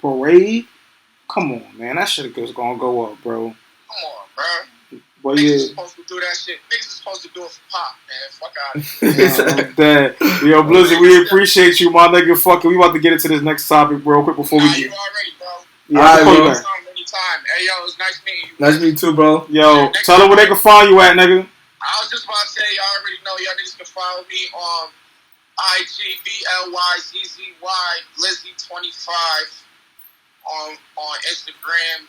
Parade? Come on, man. That shit is gonna go up, bro. Come on, bro. But niggas yeah. is supposed to do that shit. Niggas is supposed to do it for pop, man. Fuck out of here. Yo, Blizzard, we appreciate you, my nigga. Fucking, we about to get into this next topic real quick before we get. You already, bro. Yeah, all right, bro. Anytime. Hey, yo, it was nice meeting you. Nice meeting you too, bro. Yo, tell them where they can find you at, nigga. I was just about to say, y'all already know. Y'all niggas can follow me on IGBLYZZY Blizzy25 on Instagram.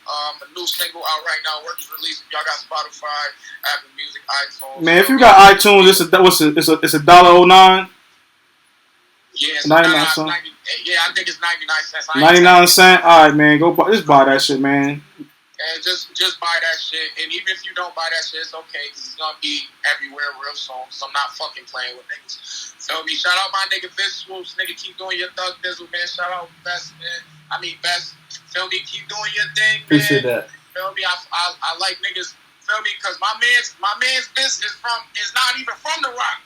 A new single out right now. Work is released. Y'all got Spotify, Apple Music, iTunes. Man, if you got iTunes, it's $1.09. Yeah, it's 99 cents. Yeah, I think it's 99 cents. 99 cents. All right, man. Go just buy that shit, man. And just buy that shit. And even if you don't buy that shit, it's okay because it's gonna be everywhere real soon. So I'm not fucking playing with niggas. Feel me? Shout out my nigga Vince Swoops. Nigga, keep doing your thug dizzle, man. Shout out Best, man. Best. Feel me? Keep doing your thing, man. Appreciate that. Feel me? I like niggas. Feel me? Because my man's Vince is not even from the Rock.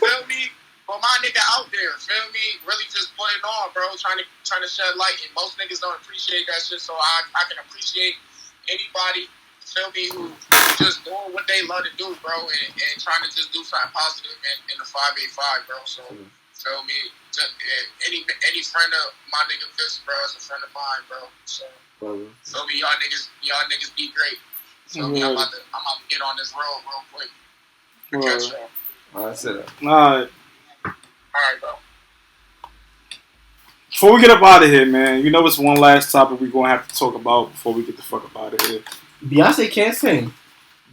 Feel me? But my nigga out there, feel me? Really just put it on, bro. Trying to shed light. And most niggas don't appreciate that shit. So I can appreciate anybody, feel me, who just doing what they love to do, bro, and trying to just do something positive in the 585, bro. So, feel me, just, any friend of my nigga Vince, bro, is a friend of mine, bro. So, feel me, y'all niggas be great. Feel me, I'm about to get on this road real quick. Catch y'all. All right, sit up. All right, bro. Before we get up out of here, man, you know it's one last topic we're going to have to talk about before we get the fuck up out of here. Beyonce can't sing.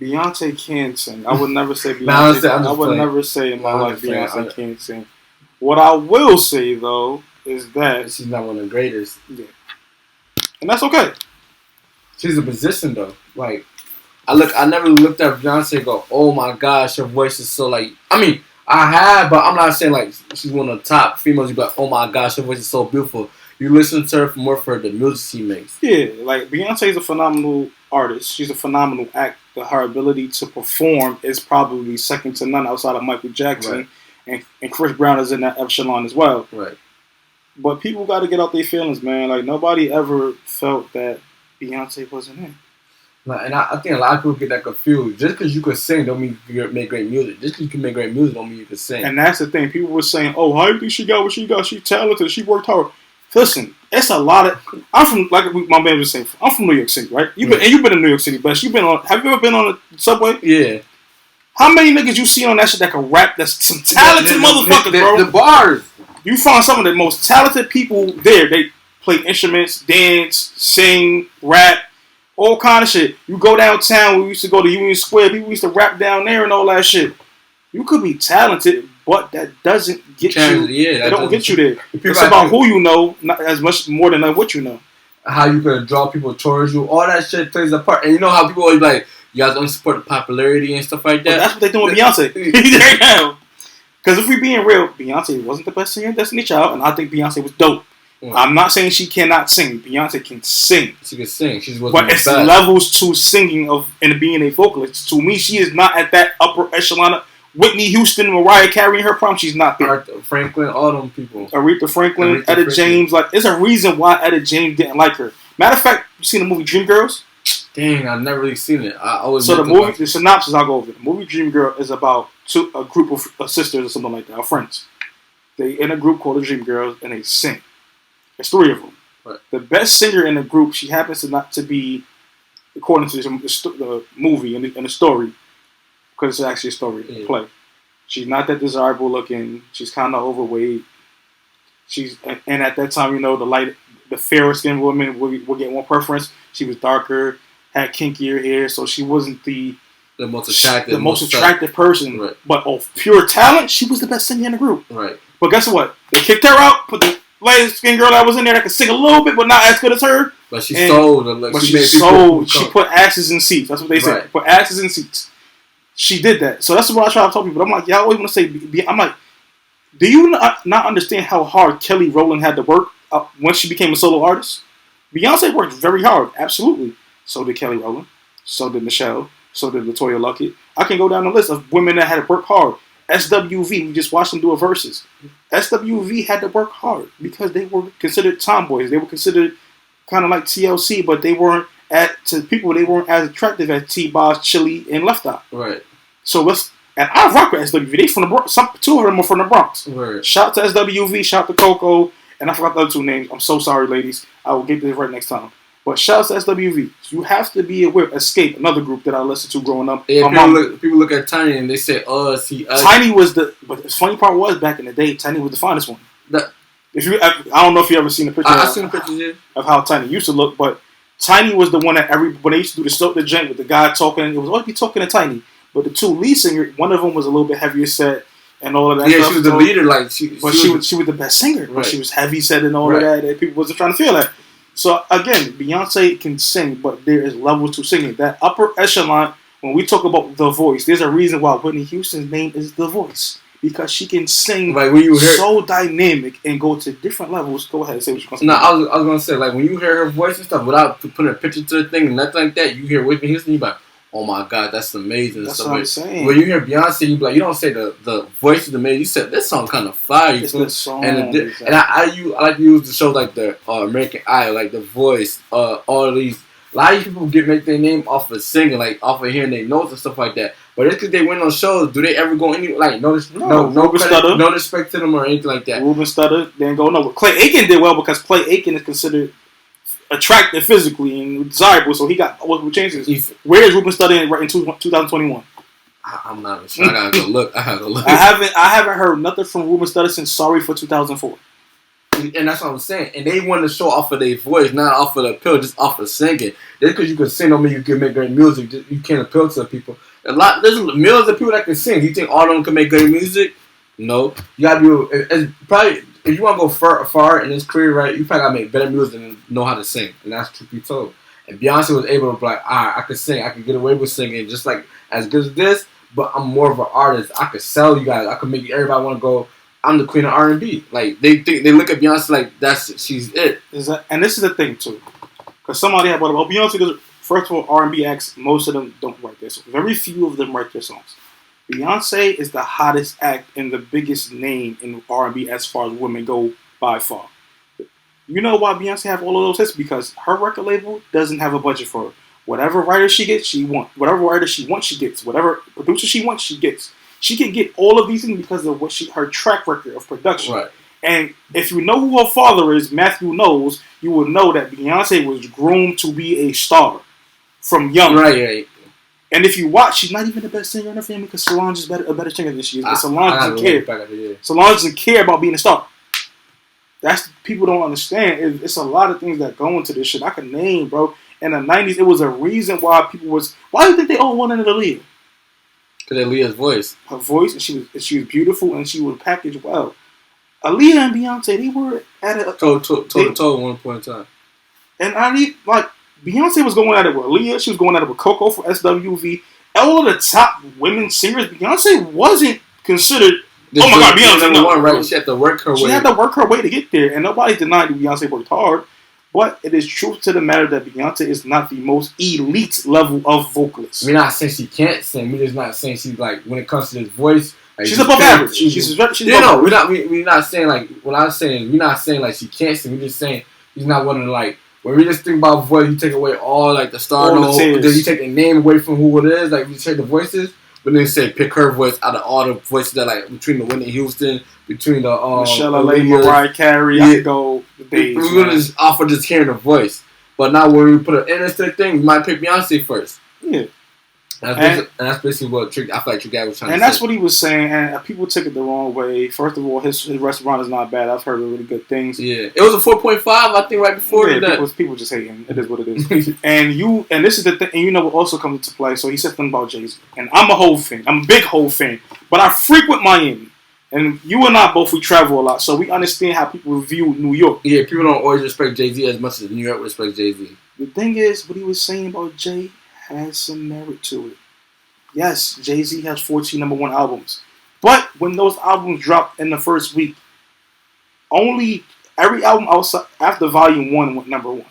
Beyonce can't sing. I would never say Beyonce. I would never say in my life Beyonce can't sing. What I will say, though, is that she's not one of the greatest. Yeah. And that's okay. She's a musician, though. Like, I never looked at Beyonce and go, oh my gosh, her voice is so like, I have, but I'm not saying like she's one of the top females. You be like, oh my gosh, her voice is so beautiful. You listen to her more for the music she makes. Yeah, like Beyonce is a phenomenal artist. She's a phenomenal actor. Her ability to perform is probably second to none outside of Michael Jackson, right. and Chris Brown is in that echelon as well. Right. But people got to get out their feelings, man. Like nobody ever felt that Beyonce wasn't in. And I think a lot of people get that confused. Just because you can sing don't mean you make great music. Just because you can make great music don't mean you can sing. And that's the thing. People were saying, oh, how do you think she got what she got? She's talented. She worked hard. Listen, it's a lot of... I'm from, like my man was saying, I'm from New York City, right? You've been in New York City, but have you ever been on the subway? Yeah. How many niggas you see on that shit that can rap? That's some talented motherfuckers, bro. The bars. You find some of the most talented people there. They play instruments, dance, sing, rap. All kind of shit. You go downtown, we used to go to Union Square, people used to rap down there and all that shit. You could be talented, but that doesn't get you. Yeah, that don't get you there. It's about who you know, not as much more than what you know. How you gonna draw people towards you, all that shit plays a part. And you know how people always like, you guys don't support the popularity and stuff like that. Well, that's what they doing with Beyonce right now. Because if we being real, Beyonce wasn't the best singer in Destiny Child, and I think Beyonce was dope. I'm not saying she cannot sing. Beyonce can sing. She can sing. But it's levels to singing and being a vocalist. To me, she is not at that upper echelon. Whitney Houston, Mariah Carey, in her prime, she's not there. Aretha Franklin, all them people. Aretha Franklin, Etta James. Like, there's a reason why Etta James didn't like her. Matter of fact, you seen the movie Dreamgirls? Dang, I've never really seen it. The synopsis, I'll go over. The movie Dreamgirl is about a group of sisters or something like that, or friends. They in a group called the Dreamgirls, and they sing. There's 3 of them. Right. The best singer in the group, she happens to be, according to the movie and the story, because it's actually a story, a play. She's not that desirable looking. She's kind of overweight. And at that time, you know, the fairer skinned women would get one preference. She was darker, had kinkier hair, so she wasn't the most attractive person. Right. But of pure talent, she was the best singer in the group. Right. But guess what? They kicked her out, put the light skinned girl that was in there that could sing a little bit, but not as good as her. But she sold. Like, she put asses in seats. That's what they said. Right. Put asses in seats. She did that. So that's what I try to tell people. I'm like, y'all always want to say. I'm like, do you not understand how hard Kelly Rowland had to work when she became a solo artist? Beyonce worked very hard. Absolutely. So did Kelly Rowland. So did Michelle. So did Latoya Luckett. I can go down the list of women that had to work hard. SWV, we just watched them do a versus. SWV had to work hard because they were considered tomboys. They were considered kind of like TLC, but they weren't to people. They weren't as attractive as T-Boz, Chili, and Left Eye. Right. So and I rock with SWV. They from the Bronx. Two of them are from the Bronx. Right. Shout to SWV. Shout to Coco. And I forgot the other two names. I'm so sorry, ladies. I will get this right next time. But shout out to SWV. You have to be aware. Escape, another group that I listened to growing up. Yeah, people look at Tiny and they say, Tiny was but the funny part was, back in the day, Tiny was the finest one. I don't know if you ever seen the picture. I've seen the pictures of how Tiny used to look, but Tiny was the one that when they used to do the joint with the guy talking, it was always be talking to Tiny. But the two lead singers, one of them was a little bit heavier set and all of that. Yeah, stuff. she was the leader. Like she was the best singer. Right. But she was heavy set and all of that. And people wasn't trying to feel that. So again, Beyonce can sing, but there is levels to singing. That upper echelon. When we talk about The Voice, there's a reason why Whitney Houston's name is The Voice, because she can sing like when you hear so dynamic and go to different levels. Go ahead, say what you're going to say. No, I was gonna say, like, when you hear her voice and stuff without putting a picture to the thing and nothing like that, you hear Whitney Houston, you be like, oh my God, that's amazing. That's what I'm saying. When you hear Beyonce, you be like, you don't say the voice is amazing. You said this song kind of fire. It's the song. And I like to use the show like the American Idol, like The Voice, all of these. A lot of people make their name off of singing, like off of hearing their notes and stuff like that. But it's because they win on shows. Do they ever go no respect to them or anything like that? Ruben Studdard didn't go nowhere. Clay Aiken did well because Clay Aiken is considered attractive physically and desirable, so he got what changes. Where is Ruben Studdard in 2021? I'm not sure. I gotta go look. I haven't heard nothing from Ruben Studdard since Sorry for 2004. And that's what I'm saying. And they won the show off of their voice, not off of the appeal, just off of singing. Just because you can sing don't mean you can make great music. You can't appeal to people. There's millions of people that can sing. You think all of them can make great music? No. You gotta be probably if you want to go far in this career, right? You probably gotta make better music and know how to sing. And that's truth be told. And Beyonce was able to be like, all right, I can sing. I can get away with singing just like as good as this. But I'm more of an artist. I could sell you guys. I could make everybody want to go. I'm the queen of R&B. Like they look at Beyonce like she's it. And this is the thing too, because somebody had brought up, Beyonce does. First of all, R&B acts, most of them don't write their songs. Very few of them write their songs. Beyonce is the hottest act and the biggest name in R&B as far as women go by far. You know why Beyonce have all of those hits? Because her record label doesn't have a budget for her. Whatever writer she gets, she wants. Whatever writer she wants, she gets. Whatever producer she wants, she gets. She can get all of these things because of her track record of production. Right. And if you know who her father is, Matthew knows, you will know that Beyonce was groomed to be a star from young. Right. And if you watch, she's not even the best singer in her family because Solange is a better singer than she is. But Solange doesn't care. Solange doesn't care about being a star. That's people don't understand. It's a lot of things that go into this shit. I can name, bro. In the 90s, it was a reason why people was. Why do you think they all wanted Aaliyah? Because Aaliyah's voice. Her voice, and she was beautiful, and she was packaged well. Aaliyah and Beyonce, they were at a toe one point in time. And Beyonce was going at it with Aaliyah. She was going at it with Coco for SWV. All of the top women singers, Beyonce wasn't considered. Oh my God, Beyonce! No, right? She had to work her way. She had to work her way to get there, and nobody denied that Beyonce worked hard. But it is truth to the matter that Beyonce is not the most elite level of vocalist. We're not saying she can't sing. We're just not saying she's like when it comes to this voice. Like, she's above average. She's above average. We're not saying like what I'm saying. We're not saying like she can't sing. We're just saying she's not one of the like. When we just think about voice, you take away all like the star note, then you take the name away from who it is. Like you take the voices, but then you say pick her voice out of all the voices that like between the Whitney Houston, between the Michelle Aaliyah, Mariah Carey. I could go the days. We're gonna just offer just hearing the voice, but now when we put an innocent thing, we might pick Beyonce first. Yeah. And that's basically what I feel like Trick Dad was trying to say. And that's what he was saying, and people took it the wrong way. First of all, his restaurant is not bad. I've heard really good things. Yeah. It was a 4.5, I think, right before that. People just hating. It is what it is. and this is the thing, and you know what also comes into play. So he said something about Jay-Z. And I'm a Hov fan. I'm a big Hov fan. But I frequent Miami. And you and I both, we travel a lot. So we understand how people view New York. Yeah, people don't always respect Jay-Z as much as New York respects Jay-Z. The thing is, what he was saying about Jay has some merit to it. Yes, Jay-Z has 14 number one albums. But when those albums dropped in the first week, only every album outside after Volume 1 went number one.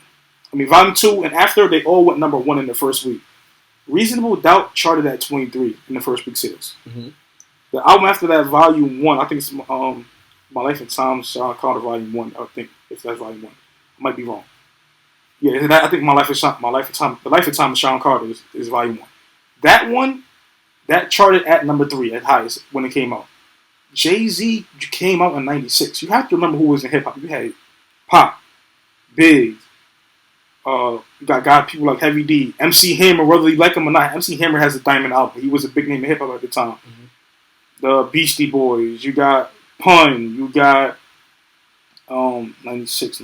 I mean, Volume 2 and after, they all went number one in the first week. Reasonable Doubt charted at 23 in the first week sales. Mm-hmm. The album after that, Volume 1, I think it's My Life in Time, Sean Carter, Volume 1. I think if that's Volume 1. I might be wrong. Yeah, I think My Life in Time, The Life in Time of Sean Carter is Volume 1. That one, that charted at number 3, at highest, when it came out. Jay-Z came out in 96. You have to remember who was in hip-hop. You had Pop, Big, you got people like Heavy D, MC Hammer, whether you like him or not. MC Hammer has a diamond album. He was a big name in hip-hop at the time. Mm-hmm. The Beastie Boys. You got Pun. You got 96.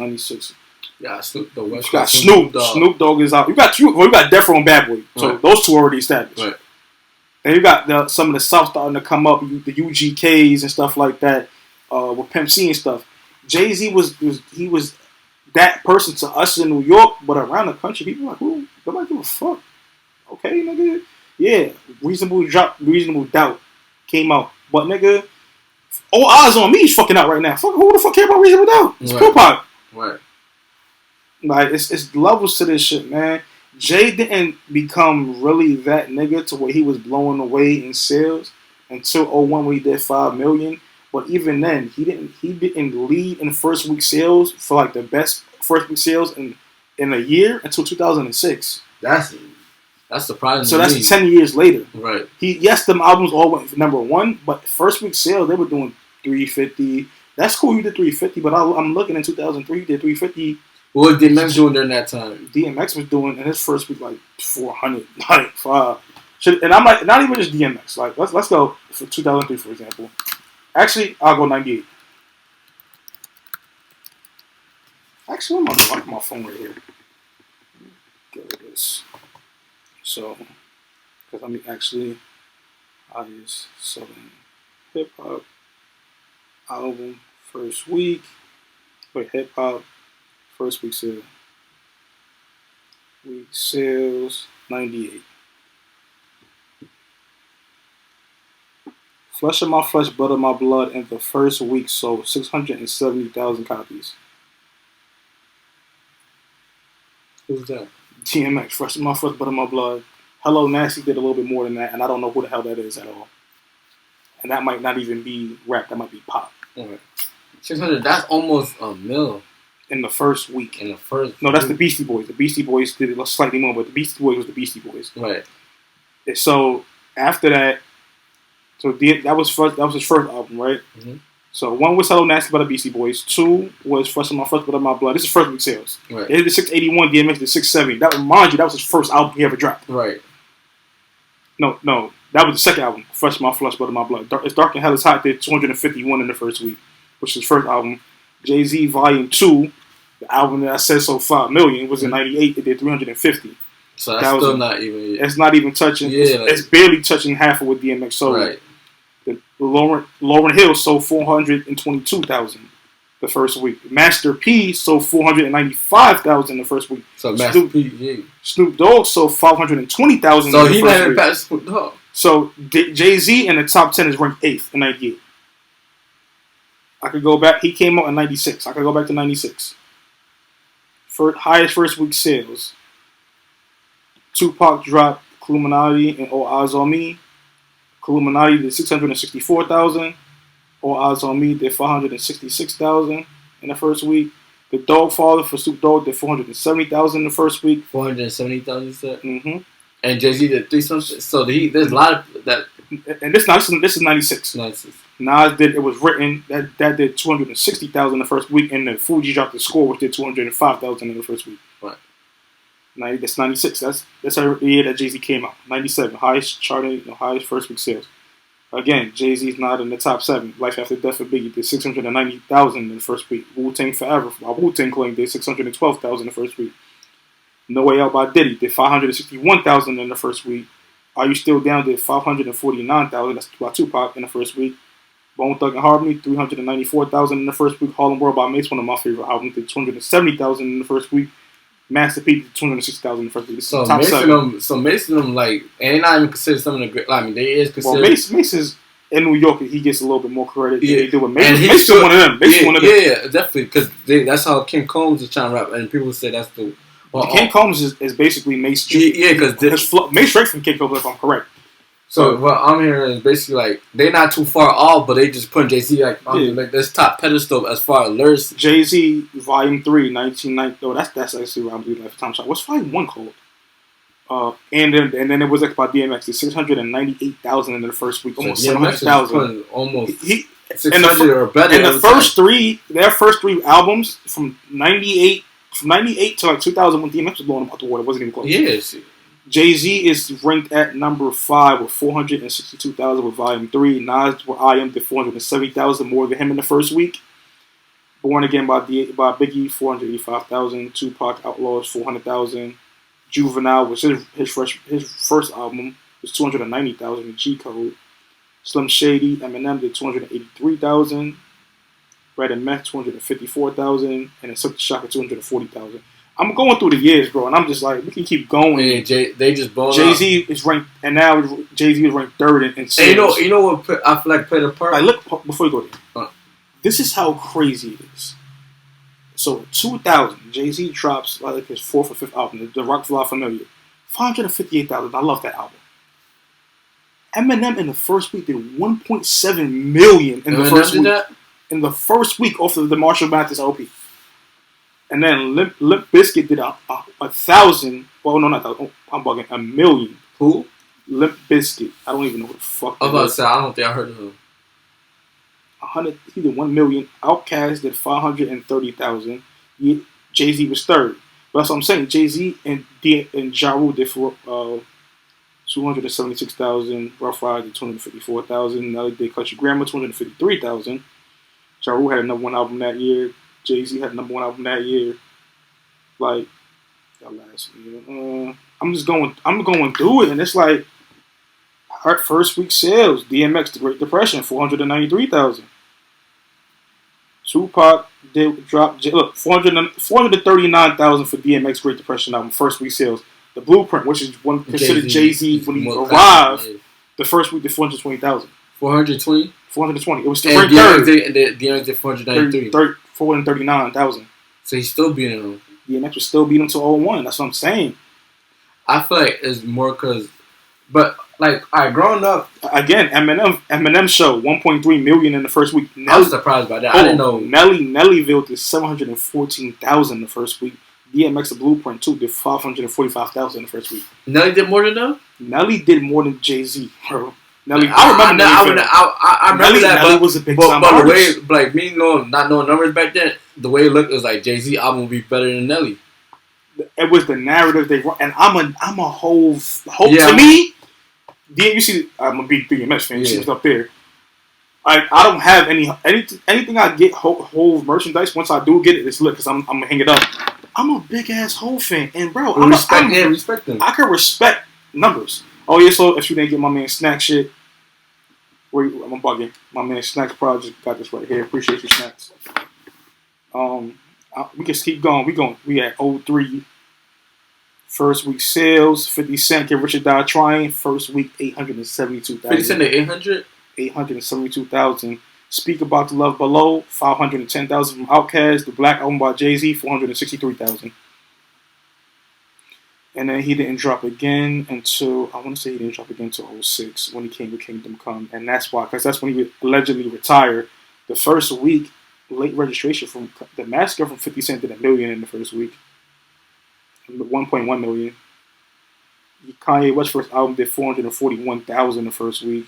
Yeah, Snoop Dogg. You got Snoop. Snoop Dogg is out. You got Death Row and Bad Boy. So those two already established. Right. And you got some of the South starting to come up, the UGKs and stuff like that, with Pimp C and stuff. Jay-Z was that person to us in New York, but around the country, people like, who? Nobody give a fuck. Okay, nigga. Yeah, Reasonable Doubt came out. But, nigga, All Eyes on Me is fucking out right now. Fuck, who the fuck care about Reasonable Doubt? It's Pop. Right. Like, it's levels to this shit, man. Jay didn't become really that nigga to where he was blowing away in sales until 01 when he did 5 million. But even then, he didn't lead in first week sales for like the best first week sales in a year until 2006. That's surprising. So that's 10 years later. Right. Yes, them albums all went for number 1, but first week sales they were doing 350. That's cool. You did 350, but I'm looking in 2003. You did 350. What was DMX doing during that time? DMX was doing in his first week like 400, like 5. And I'm like, not even just DMX. Like let's go for 2003 for example. Actually, I'll go 98. Actually, I'm on my phone right here. Go with this. So, because highest selling hip hop album first week. Wait, hip hop first week sales. Week sales 98. Flesh of My Flesh, Blood of My Blood, in the first week sold 670,000 copies. Who's that? DMX, Flesh of My Flesh, Blood of My Blood. Hello Nasty did a little bit more than that, and I don't know who the hell that is at all. And that might not even be rap, that might be pop. Okay. 600, that's almost a mil. In the first week. No, that's the Beastie Boys. The Beastie Boys did it slightly more, but the Beastie Boys was the Beastie Boys. Right. So, after that, that was his first album, right? Mm-hmm. So 1 was Hello Nasty by the Beastie Boys. 2 was Flesh of My Flesh, Blood of My Blood. This is first week sales. Right. They did the 681, DMX did 670. That reminds you, that was his first album he ever dropped. Right. No, that was the second album, Flesh of My Flesh, Blood of My Blood. It's Dark and Hell is Hot did 251 in the first week, which is his first album. Jay-Z Volume 2, the album that I said sold 5 million, was in 98. It did 350. So that's still not even... It's not even touching... Yeah, it's barely touching half of what DMX sold. Right. The Lauryn Hill sold 422,000 the first week. Master P sold 495,000 the first week. So Master P, yeah. Snoop Dogg sold 520,000. So he not even past Snoop Dogg. So Jay-Z in the top 10 is ranked 8th in 98. I could go back. He came out in 96. I could go back to 96. Highest first week sales. Tupac dropped Illuminati and All Eyes on Me. Illuminati did 664,000. All Eyes on Me did 566,000 in the first week. The Dogfather for Snoop Dogg did 470,000 in the first week. 470,000, you said? Mm-hmm. And Jay-Z did 3 something. So there's a lot of that. And this is 96. 96. Nas did, it was written, that did 260,000 the first week, and then Fuji dropped the score, which did 205,000 in the first week. Right. That's 96. That's the year that Jay-Z came out. 97, highest charting, highest first week sales. Again, Jay-Z's not in the top 7. Life After Death of Biggie did 690,000 in the first week. Wu-Tang Forever, my Wu-Tang Clan did 612,000 in the first week. No Way Out by Diddy did 561,000 in the first week. Are You Still Down did 549,000. That's by Tupac in the first week. Bone Thug and Harmony 394,000 in the first week. Harlem World by Mace, one of my favorite albums, did 270,000 in the first week. Master P did 260,000 in the first week. This so top Mason them like, and they not even considered some of the great. I mean, they is considered. Well, Mace is in New York. He gets a little bit more credit. Yeah, than they do with Mace. Mace is one of them. Yeah, definitely, because that's how King Combs is trying to rap, and people say that's the. King Combs is basically Mace. Yeah, because Mace straight from King Combs, if I'm correct. So what I'm hearing is basically like they're not too far off, but they just putting Jay-Z like this top pedestal as far as lyrics. Jay-Z Volume 3, 1990. Oh, that's actually around the lifetime shot. What's Volume 1 called? And then it was like by DMX. It's 698,000 in the first week, almost 700,000. Almost 600 or better. And their first three albums from '98 to like 2000 when DMX was blowing them out the water, wasn't even close. Yes. Jay-Z is ranked at number 5 with 462,000 with Volume 3. Nas where I Am did 470,000 more than him in the first week. Born Again by Biggie 485,000. Tupac Outlaws 400,000. Juvenile was his first album was 290,000. G Code. Slim Shady Eminem did 283,000. Red and Meth 254,000, and then Silk the Shocker 240,000. I'm going through the years, bro, and I'm just like, we can keep going. Yeah, they just blowing Jay-Z is ranked, and now Jay-Z is ranked 3rd in sales. And you know what I feel like played a part? Like, look, before you go there, this is how crazy it is. So, in 2000, Jay-Z drops like his 4th or 5th album, The Rock La Familia, 558,000. I love that album. Eminem in the first week did 1.7 million in the first week. In the first week off of the Marshall Mathers LP. And then Limp Bizkit did 1,000. Well, no, not 1,000. I'm bugging. 1 million. Who? Limp Bizkit. I don't even know who the fuck. I was about to say, I don't think I heard of him. He did 1 million. Outkast did 530,000. Jay-Z was 3rd. But that's what I'm saying. Jay-Z and Ja Rule did for 276,000. Rough Rider did 254,000. Nelly did Country Grammar 253,000. Ja Rule had a number 1 album that year. Jay-Z had a number 1 album that year. Like that last year. I'm going through it, and it's like our first week sales. DMX, The Great Depression, 493,000. Tupac did drop. Look, 439,000 for DMX Great Depression album. First week sales. The Blueprint, which is one considered Jay-Z when he arrived, the first week did 420,000. 420. 420. It was still ranked 3rd. DMX did 493. 439,000. So he's still beating him. DMX was still beating him to 01. That's what I'm saying. I feel like it's more because, but like, growing up again, Eminem show 1.3 million in the first week. I was surprised by that. I didn't know. Nellyville did 714,000 the first week. DMX The Blueprint too did 545,000 in the first week. Nelly did more than them. Nelly did more than Jay-Z. Nelly, I remember that. Nelly was a big time but the way, like me not knowing numbers back then, the way it looked was like Jay-Z album would be better than Nelly. It was the narrative they run, and I'm a whole to me. You see, I'm a big DMX fan. You see what's up there. I don't have anything I get whole merchandise. Once I do get it, it's lit because I'm gonna hang it up. I'm a big ass whole fan, and bro, respect them. I can respect numbers. Oh yeah, so if you didn't get my man Snack shit, I'm bugging. My man Snacks Project got this right here. Appreciate you, Snacks. We can keep going. We at 03. First week sales, 50 Cent, Get Richard Die Trying. First week, 872,000. 50 Cent at 800? 872,000. Speak About the Love Below, 510,000 from Outkast. The Black Album by Jay-Z, 463,000. And then he didn't drop again until, I want to say he didn't drop again until 06 when he came with Kingdom Come. And that's why, because that's when he allegedly retired. The first week, late registration from the Massacre from 50 Cent did $1 million in the first week. 1.1 million. Kanye West's first album did 441,000 the first week.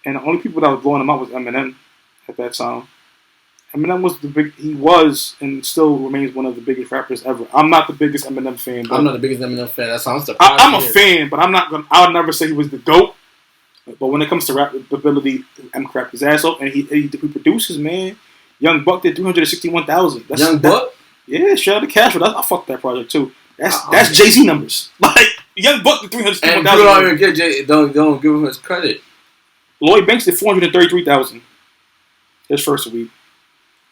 And the only people that was blowing him out was Eminem at that time. Eminem was and still remains one of the biggest rappers ever. I'm not the biggest Eminem fan. I'm not the biggest Eminem fan. That sounds surprising. I'm a fan, but I'll never say he was the GOAT. But when it comes to rap ability, M crap his ass off, and he produces, man. Young Buck did 361,000. Young Buck? Yeah, shout out to Cashflow. I fucked that project too. That's Jay-Z numbers. Like Young Buck did 361,000. And don't give him his credit. Lloyd Banks did 433,000 his first week,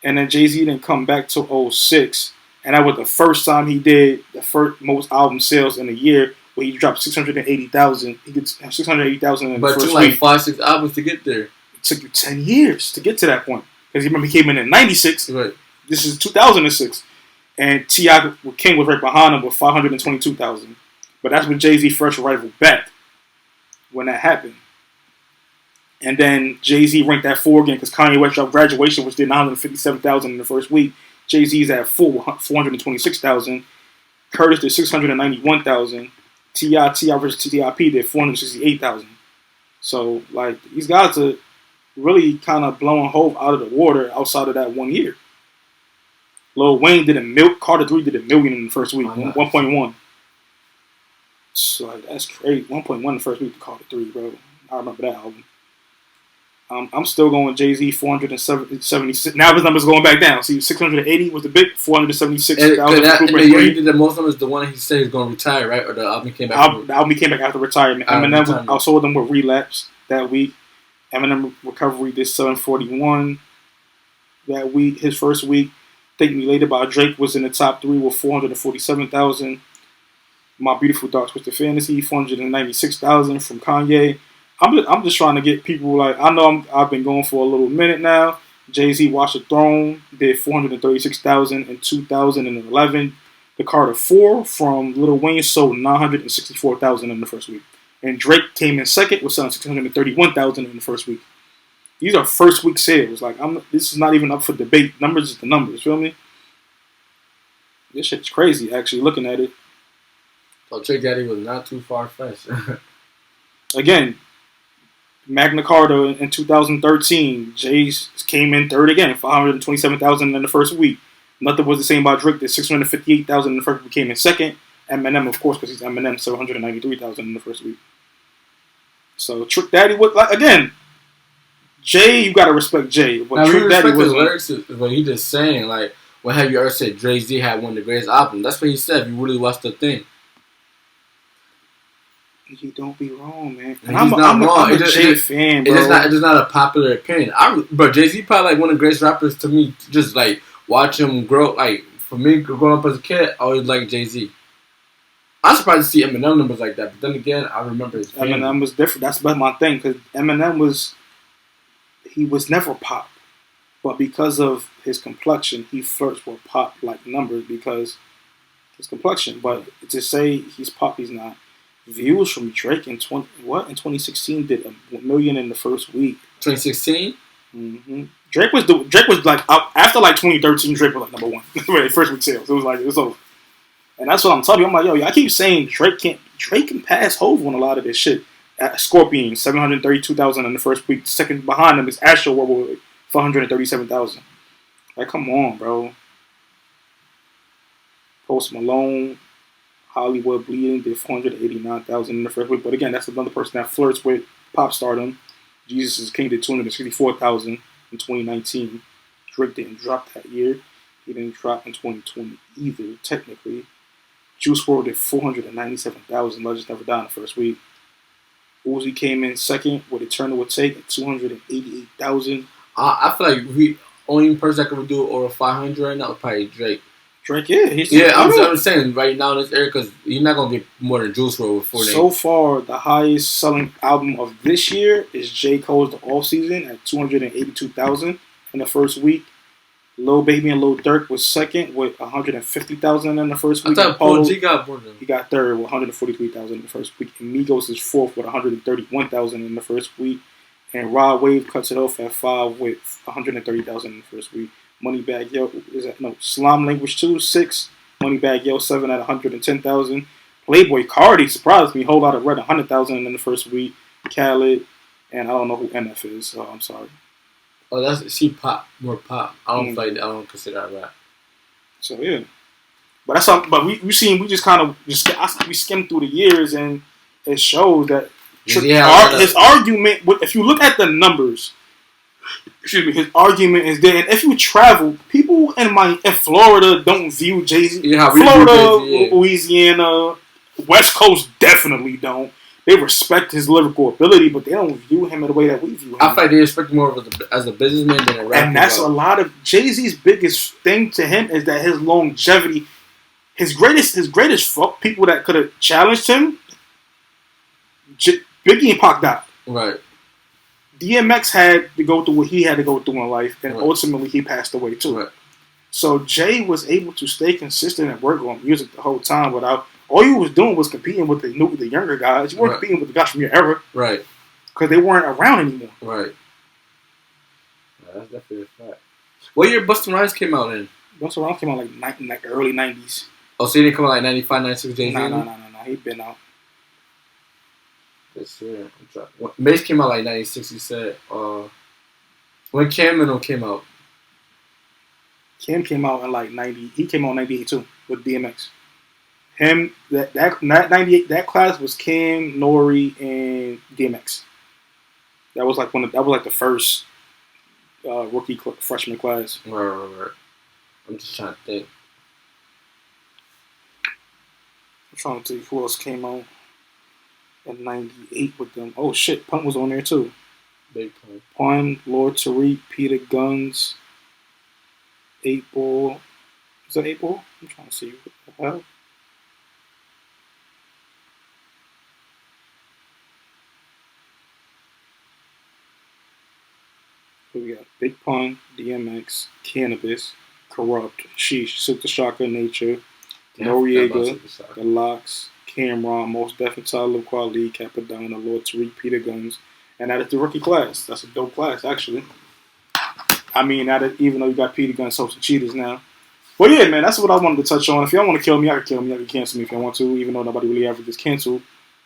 and then Jay-Z didn't come back till 06, and that was the first time he did the first most album sales in a year, where he dropped 680,000. He did 680,000 in the first week. But it took like 5-6 albums to get there. It took you 10 years to get to that point, because you remember he came in 96. Right. This is 2006. And T.I. King was right behind him with 522,000. But that's when Jay-Z first arrival back. when that happened. And then Jay-Z ranked at 4 again because Kanye West dropped Graduation, which did 957,000 in the first week. Jay-Z's at 426,000. Curtis did 691,000. T.I. versus T.I.P. did 468,000. So, like, these guys are really kind of blowing Hov out of the water outside of that 1 year. Lil Wayne did Carter 3 did $1 million in the first week, 1.1. So, like, that's crazy. 1.1 in the first week to Carter 3, bro. I remember that album. I'm still going Jay-Z, 476. Now his numbers going back down. See, 680 was the big, 476,000. The year he did the most numbers, the one he said he was going to retire, right? Or the album came back? The album came back after retirement. Eminem, I saw them with Relapse that week. Eminem Recovery did 741 that week. His first week. Think Me Later by Drake was in the top 3 with 447,000. My Beautiful Dark Twisted Fantasy, 496,000 from Kanye. I'm just trying to get people like I know I've been going for a little minute now. Jay-Z Watch the Throne did 436,000 in 2011. The Carter 4 from Lil Wayne sold 964,000 in the first week, and Drake came in second with selling 631,000 in the first week. These are first week sales. Like this is not even up for debate. Numbers is the numbers. Feel me? This shit's crazy. Actually, looking at it. So Trick Daddy was not too far fetched. Again. Magna Carta in 2013, Jay came in third again, 527,000 in the first week. Nothing was the same about Drake, did 658,000 in the first week, came in second. Eminem, of course, because he's Eminem, 793,000 in the first week. So Trick Daddy, again, Jay, you gotta respect Jay. But Trick Daddy was lyrics. What he just saying, like, when have you ever said Jay-Z had one of the greatest albums? That's what he said. If you really watch the thing. You don't be wrong, man. And I'm a Jay fan, bro. It is not a popular opinion. But Jay-Z probably like one of the greatest rappers to me. Just like watch him grow. Like for me, growing up as a kid, I always liked Jay-Z. I'm surprised to see Eminem numbers like that. But then again, I remember his family. Eminem was different. That's my thing because Eminem was never pop, but because of his complexion, he flirts with pop like numbers because his complexion. But to say he's pop, he's not. Views from Drake in 2016 did 1 million in the first week. 2016. Mm-hmm. Drake was like after like 2013. Drake was like number 1 first week sales. It was over, and that's what I'm telling you. I'm like, yo, I keep saying Drake can pass Hov on a lot of this shit. Scorpion 732,000 in the first week. Second behind him is Astro World with 437,000. Like, come on, bro. Post Malone. Hollywood Bleeding did 489,000 in the first week. But again, that's another person that flirts with pop stardom. Jesus is King did 264,000 in 2019. Drake didn't drop that year. He didn't drop in 2020 either, technically. Juice WRLD did 497,000. Legends Never Die in the first week. Uzi came in second with Eternal Would Take at 288,000. I feel like the only person that could do over 500 right now is probably Drake. Drake, yeah. I'm saying right now in this era because he's not going to get more than Juice WRLD with 4 names. So far, the highest selling album of this year is J. Cole's The All Season at 282,000 in the first week. Lil Baby and Lil Durk was second with 150,000 in the first week. I thought Paul G got more than him. He got third with 143,000 in the first week. And Migos is fourth with 131,000 in the first week. And Rod Wave cuts it off at 5 with 130,000 in the first week. Moneybagg Yo Slime Language 2 6. Moneybagg Yo 7 at 110,000. Playboy Cardi surprised me. Whole lot of red 100,000 in the first week. Khaled and I don't know who MF is. So I'm sorry. Oh, that's pop, more pop. I don't consider that rap. So yeah, but that's something. But we skimmed through the years and it shows that his argument. If you look at the numbers. His argument is there. And if you travel, people in Florida don't view Jay-Z. Yeah, Florida, Louisiana, West Coast definitely don't. They respect his lyrical ability, but they don't view him in the way that we view him. I feel like they respect him more as a businessman than a rapper. And that's a lot of Jay-Z's biggest thing to him is that his longevity, his greatest people that could have challenged him, Biggie and Pac died. Right. DMX had to go through what he had to go through in life, and ultimately he passed away too. Right. So Jay was able to stay consistent and work on music the whole time without all you was doing was competing with the younger guys. You weren't competing with the guys from your era. Right. Because they weren't around anymore. Right. Yeah, that's definitely a fact. What year Busta Rhymes came out in? Busta Rhymes came out like early 90s. Oh, so he didn't come out like 95, 96, Jay-Z? No. He'd been out. This year. Mace came out like 96, he said. When Cam came out? Cam came out in like 90. He came out in 98 too with DMX. Him, that 98, that class was Cam, Nori, and DMX. That was like the first rookie freshman class. Right. I'm just trying to think. I'm trying to think who else came out in 98 with them. Oh shit, Pump was on there too. Big Pun. Pun, Lord Tariq, Peter Guns, 8 Ball. Is that 8 Ball? I'm trying to see what the hell. Here we got Big Pun, DMX, Cannabis, Corrupt, Sheesh, Silk the Shocker, Nature, Noriega, The Locks, Cameron, Most Definitely, Tyler Quali, Capadonna, Lord Tariq, Peter Guns, and that is the rookie class. That's a dope class, actually. I mean, even though you got Peter Guns, Social Cheaters now. Well, yeah, man, that's what I wanted to touch on. If y'all want to kill me, I can kill me. I can cancel me if y'all want to, even though nobody really ever gets canceled.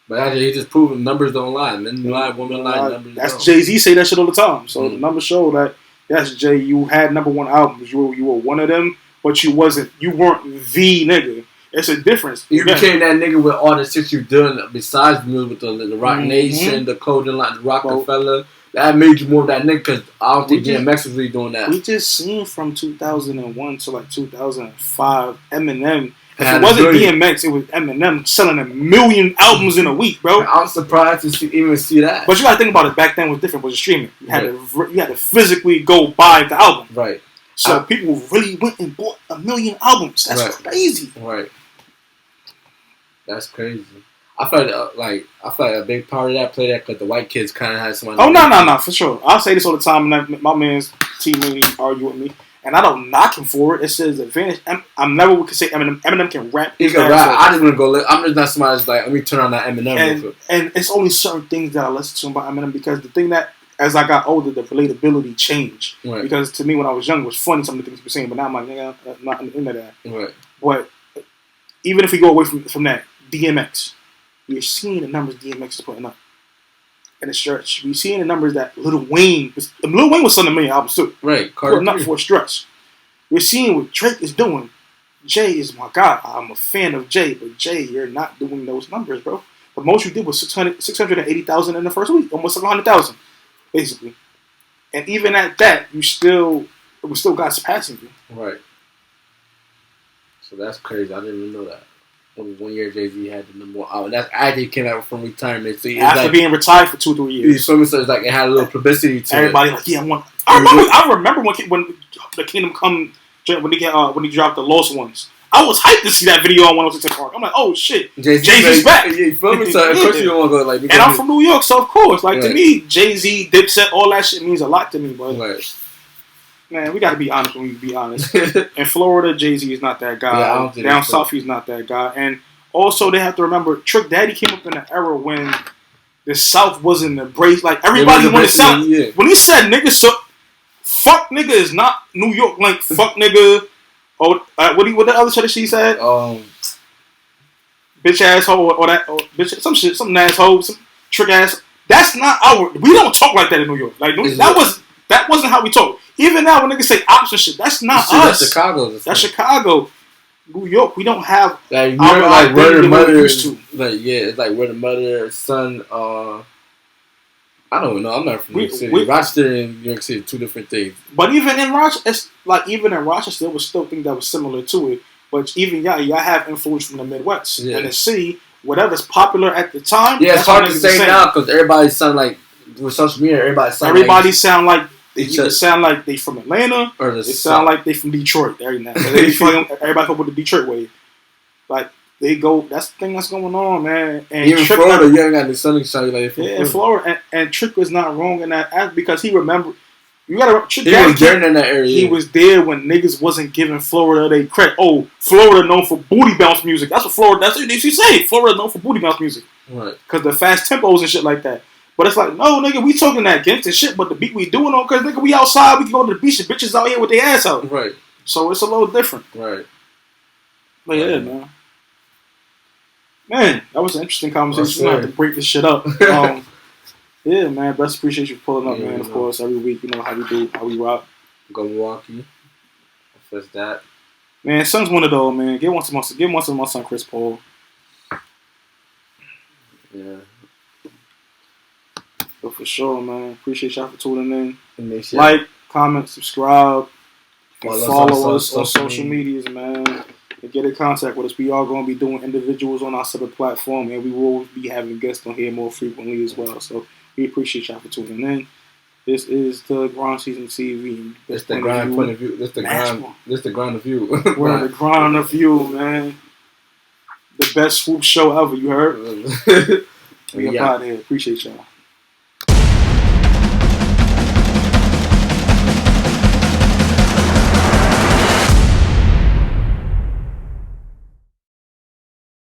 But actually, he just proving numbers don't lie. Men lie, women lie, numbers that's don't. Jay-Z say that shit all the time. So the numbers show that, yes, Jay, you had #1 albums. You were one of them, but you weren't the nigga. It's a difference. You became that nigga with all the shit you done besides the music, with the Rock Nation, the Clothing Line, the Rockefeller. That made you more of that nigga because I don't think DMX was really doing that. We just seen from 2001 to like 2005, Eminem. If it wasn't DMX, it was Eminem selling 1 million albums in a week, bro. I'm surprised to even see that. But you gotta think about it. Back then was different. Was streaming. You had to physically go buy the album. Right. So people really went and bought 1 million albums. That's crazy. Right. That's crazy. I felt like a big part of that play that because the white kids kind of had some. Oh no, for sure. I'll say this all the time. And my man's teammate argue with me, and I don't knock him for it. It says advantage. I'm never would say Eminem. Eminem can rap. He can rap. I just want to go. I'm just not somebody that's like, let me turn on that Eminem. And it's only certain things that I listen to about Eminem because the thing that as I got older, the relatability changed. Right. Because to me, when I was young, it was funny some of the things he was saying, but now I'm like, I'm not into that. Right. But even if we go away from that, DMX. We're seeing the numbers DMX is putting up in the stretch. We're seeing the numbers that Lil Wayne was selling 1 million albums too. Right. Putting up for a stretch. We're seeing what Drake is doing. Jay is my guy. I'm a fan of Jay, but Jay, you're not doing those numbers, bro. The most you did was 680,000 in the first week, almost 700,000, basically. And even at that, it was still guys passing you. Right. So that's crazy. I didn't even know that. 1 year Jay-Z had the #1 album. That's after he came out from retirement. So after being retired for 2-3 years. So it's like it had a little publicity to everybody. Like, yeah, I remember when the Kingdom Come when he dropped the Lost Ones. I was hyped to see that video on 106 Park. I'm like, oh shit, Jay-Z's back. Yeah, you feel me? So of course you don't want to go like. And I'm from New York, so of course, like to me, Jay-Z, Dipset, all that shit means a lot to me, but. Man, we got to be honest when we be honest. In Florida, Jay-Z is not that guy. Yeah, down south, he's not that guy. And also, they have to remember, Trick Daddy came up in an era when the South wasn't embraced. Like, everybody wanted to sound. Yeah. When he said nigga, so fuck nigga is not New York. Like, fuck nigga. What the other shit she said? Bitch asshole or that. Or bitch, some asshole, some trick ass. That's not our. We don't talk like that in New York. Like, that wasn't how we talk. Even now, when niggas say ops and shit, that's not us. That's Chicago. That's Chicago. New York, we don't have like where the mother used to. Like it's like where the mother, son. I don't know. I'm not from New York City. Rochester and New York City, 2 different things. But even in Rochester, there was still things that was similar to it. But even y'all have influence from the Midwest and the city. Whatever's popular at the time. Yeah, it's hard to say now because everybody sound like with social media. Everybody sound like. They either sound like they from Atlanta or they sound like they from Detroit. Everybody come with the Detroit way. Like they go. That's the thing that's going on, man. And even Trick Florida, you ain't got the Sunny Shiny like in Florida, and Trick was not wrong in that act because he remembered. You gotta. He was there in that area. He was there when niggas wasn't giving Florida they credit. Oh, Florida known for booty bounce music. That's what Florida. That's what she say. Florida known for booty bounce music. Right. Because the fast tempos and shit like that. But it's like, no, nigga, we talking that gangsta shit, but the beat we doing on, because nigga, we outside, we can go to the beach, and bitches out here with their ass out. Right. So it's a little different. Right. But yeah, man. Man, that was an interesting conversation. We're going to have to break this shit up. Yeah, man. Best appreciate you pulling up, man. Of course, every week, you know how we do, how we rock. Go Milwaukee. First that. Man, son's one of those, man. Give one to my son, Chris Paul. Yeah. But for sure, man. Appreciate y'all for tuning in. Sure. Like, comment, subscribe, follow us on social media. medias, man. And get in contact with us. We are going to be doing individuals on our separate platform, and we will be having guests on here more frequently as well. So we appreciate y'all for tuning in. This is the Grind Season TV. This the grind point of view. This the grind of view. We're the grind of view, man. The best swoop show ever. You heard? We up out of here. Appreciate y'all.